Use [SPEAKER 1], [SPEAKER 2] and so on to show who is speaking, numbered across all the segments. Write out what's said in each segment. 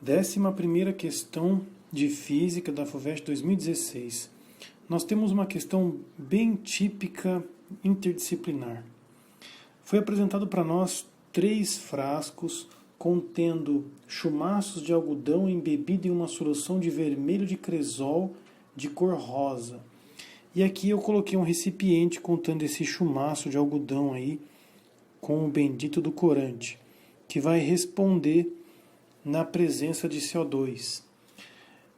[SPEAKER 1] 11ª questão de Física da FUVEST 2016. Nós temos uma questão bem típica interdisciplinar. Foi apresentado para nós 3 frascos contendo chumaços de algodão embebido em uma solução de vermelho de cresol de cor rosa. E aqui eu coloquei um recipiente contendo esse chumaço de algodão aí com o bendito do corante, que vai responder na presença de CO2.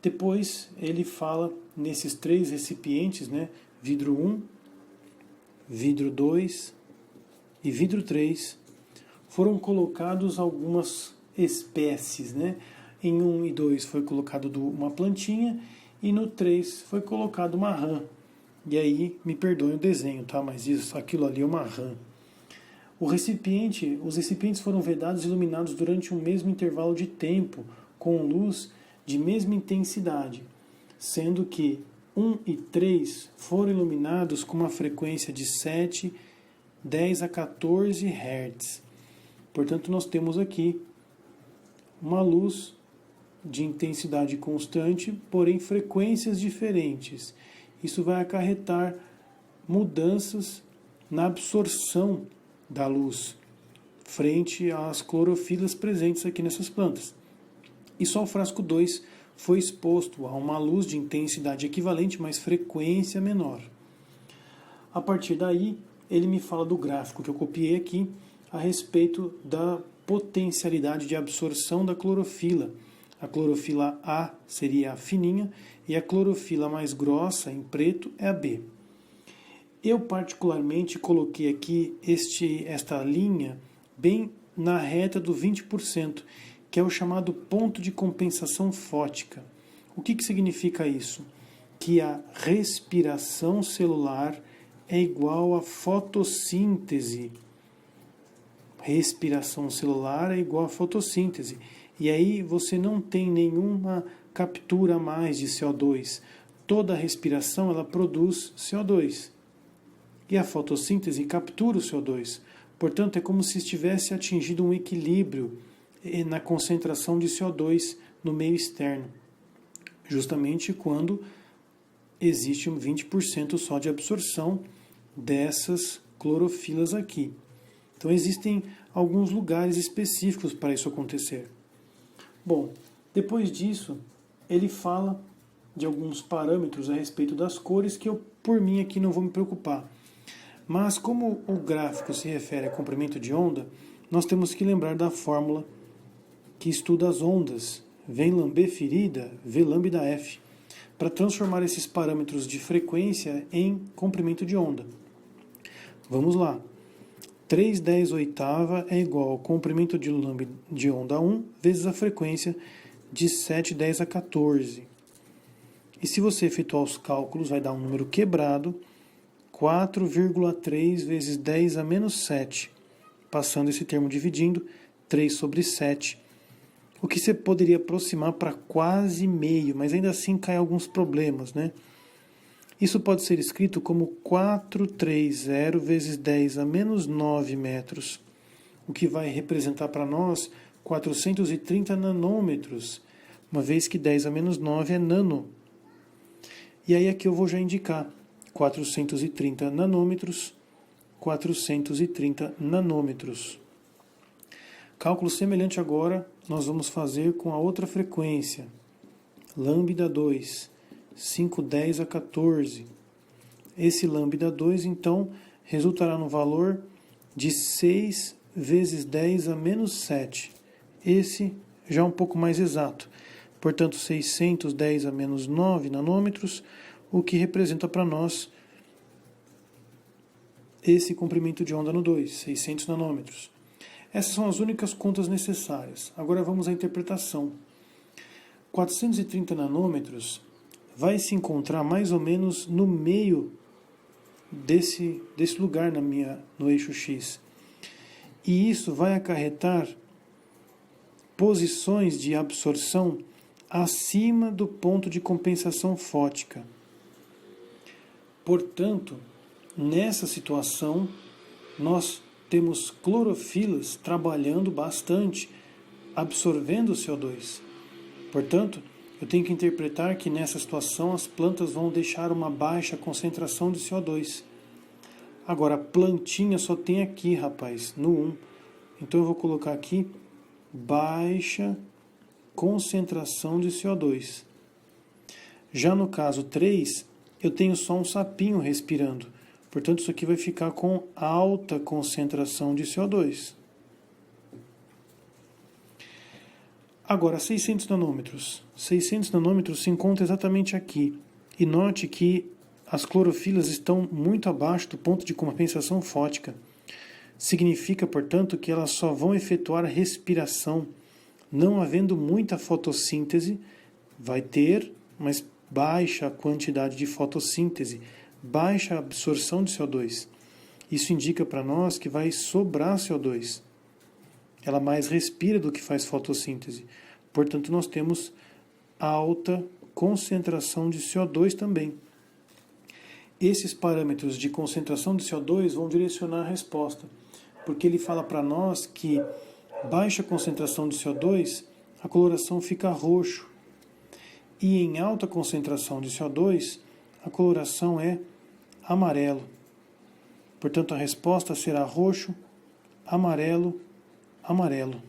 [SPEAKER 1] Depois ele fala nesses 3 recipientes, né, vidro 1, vidro 2 e vidro 3, foram colocados algumas espécies, né? Em 1 e 2 foi colocado uma plantinha e no 3 foi colocado uma rã. E aí, me perdoem o desenho, tá? Mas aquilo ali é uma rã. Os recipientes foram vedados e iluminados durante um mesmo intervalo de tempo, com luz de mesma intensidade, sendo que 1 e 3 foram iluminados com uma frequência de 7, 10 a 14 Hz. Portanto, nós temos aqui uma luz de intensidade constante, porém frequências diferentes. Isso vai acarretar mudanças na absorção da luz frente às clorofilas presentes aqui nessas plantas. E só o frasco 2 foi exposto a uma luz de intensidade equivalente, mas frequência menor. A partir daí, ele me fala do gráfico que eu copiei aqui a respeito da potencialidade de absorção da clorofila. A clorofila A seria a fininha e a clorofila mais grossa, em preto, é a B. Eu particularmente coloquei aqui esta linha bem na reta do 20%, que é o chamado ponto de compensação fótica. O que significa isso? Que a respiração celular é igual à fotossíntese. Respiração celular é igual à fotossíntese. E aí você não tem nenhuma captura a mais de CO2. Toda a respiração ela produz CO2. E a fotossíntese captura o CO2. Portanto, é como se estivesse atingido um equilíbrio na concentração de CO2 no meio externo. Justamente quando existe um 20% só de absorção dessas clorofilas aqui. Então existem alguns lugares específicos para isso acontecer. Bom, depois disso, ele fala de alguns parâmetros a respeito das cores que eu, por mim, aqui não vou me preocupar. Mas como o gráfico se refere a comprimento de onda, nós temos que lembrar da fórmula que estuda as ondas. Vem lamber ferida, vê lambda F, para transformar esses parâmetros de frequência em comprimento de onda. Vamos lá. 3/10 é igual ao comprimento de onda 1 vezes a frequência de 7/10 a 14. E se você efetuar os cálculos, vai dar um número quebrado, 4,3 vezes 10 a menos 7. Passando esse termo dividindo, 3 sobre 7. O que você poderia aproximar para quase meio, mas ainda assim cai alguns problemas, né? Isso pode ser escrito como 430 vezes 10 a menos 9 metros, o que vai representar para nós 430 nanômetros, uma vez que 10 a menos 9 é nano. E aí aqui eu vou já indicar 430 nanômetros, 430 nanômetros. Cálculo semelhante agora nós vamos fazer com a outra frequência, lambda 2, 5/10 a 14. Esse lambda 2, então, resultará no valor de 6 vezes 10 a menos 7. Esse já é um pouco mais exato. Portanto, 610 a menos 9 nanômetros, o que representa para nós esse comprimento de onda no 2, 600 nanômetros. Essas são as únicas contas necessárias. Agora vamos à interpretação. 430 nanômetros vai se encontrar mais ou menos no meio desse lugar no eixo X. E isso vai acarretar posições de absorção acima do ponto de compensação fótica. Portanto, nessa situação, nós temos clorofilas trabalhando bastante, absorvendo o CO2. Portanto, eu tenho que interpretar que nessa situação as plantas vão deixar uma baixa concentração de CO2. Agora, a plantinha só tem aqui, rapaz, no 1. Então eu vou colocar aqui baixa concentração de CO2. Já no caso 3, eu tenho só um sapinho respirando. Portanto, isso aqui vai ficar com alta concentração de CO2. Agora, 600 nanômetros. 600 nanômetros se encontra exatamente aqui. E note que as clorofilas estão muito abaixo do ponto de compensação fótica. Significa, portanto, que elas só vão efetuar respiração. Não havendo muita fotossíntese, vai ter, mas baixa quantidade de fotossíntese, baixa absorção de CO2. Isso indica para nós que vai sobrar CO2. Ela mais respira do que faz fotossíntese. Portanto, nós temos alta concentração de CO2 também. Esses parâmetros de concentração de CO2 vão direcionar a resposta, porque ele fala para nós que baixa concentração de CO2, a coloração fica roxo. E em alta concentração de CO2, a coloração é amarelo. Portanto, a resposta será roxo, amarelo, amarelo.